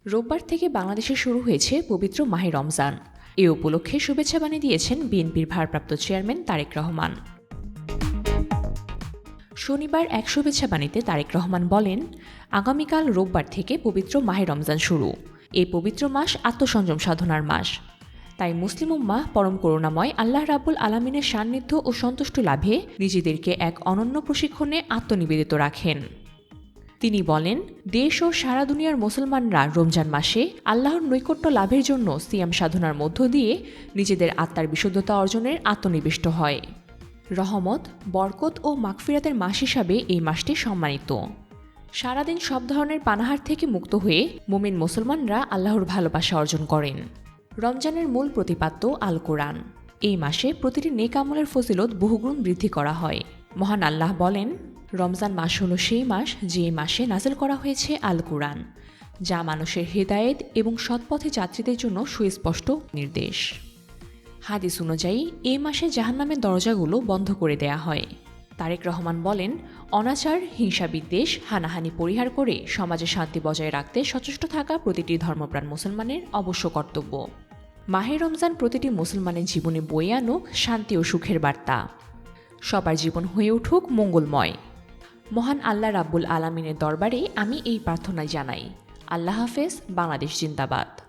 রোববার থেকে বাংলাদেশে শুরু হয়েছে পবিত্র মাহে রমজান। এ উপলক্ষে শুভেচ্ছা বাণী দিয়েছেন বিএনপির ভারপ্রাপ্ত চেয়ারম্যান তারেক রহমান। শনিবার এক শুভেচ্ছা বাণীতে তারেক রহমান বলেন, আগামীকাল রোববার থেকে পবিত্র মাহে রমজান শুরু। এই পবিত্র মাস আত্মসংযম সাধনার মাস। তাই মুসলিম উম্মাহ পরম করুণাময় আল্লাহ রাব্বুল আলামিনের সান্নিধ্য ও সন্তুষ্ট লাভে নিজেদেরকে এক অনন্য প্রশিক্ষণে আত্মনিবেদিত রাখেন। তিনি বলেন, দেশ ও সারা দুনিয়ার মুসলমানরা রমজান মাসে আল্লাহর নৈকট্য লাভের জন্য সিয়াম সাধনার মধ্য দিয়ে নিজেদের আত্মার বিশুদ্ধতা অর্জনের আত্মনিবিষ্ট হয়। রহমত, বরকত ও মাগফিরাতের মাস হিসাবে এই মাসটি সম্মানিত। সারাদিন সব ধরনের পানাহার থেকে মুক্ত হয়ে মুমিন মুসলমানরা আল্লাহর ভালোবাসা অর্জন করেন। রমজানের মূল প্রতিপাদ্য আল কোরআন। এই মাসে প্রতিটি নেক আমলের ফজিলত বহুগুণ বৃদ্ধি করা হয়। মহান আল্লাহ বলেন, রমজান মাস হল সেই মাস যে মাসে নাযিল করা হয়েছে আল কোরআন, যা মানুষের হেদায়েত এবং সৎপথে যাত্রীদের জন্য সুস্পষ্ট নির্দেশ। হাদিস অনুযায়ী এই মাসে জাহান্নামের দরজাগুলো বন্ধ করে দেয়া হয়। তারেক রহমান বলেন, অনাচার, হিংসা বিদ্বেষ, হানাহানি পরিহার করে সমাজে শান্তি বজায় রাখতে সচেষ্ট থাকা প্রতিটি ধর্মপ্রাণ মুসলমানের অবশ্য কর্তব্য। মাহে রমজান প্রতিটি মুসলমানের জীবনে বয়ে আনুক শান্তি ও সুখের বার্তা। সবার জীবন হয়ে উঠুক মঙ্গলময়। মহান আল্লাহ রাব্বুল আলামিনের দরবারে আমি এই প্রার্থনা জানাই। আল্লাহ হাফেজ। বাংলাদেশ জিন্দাবাদ।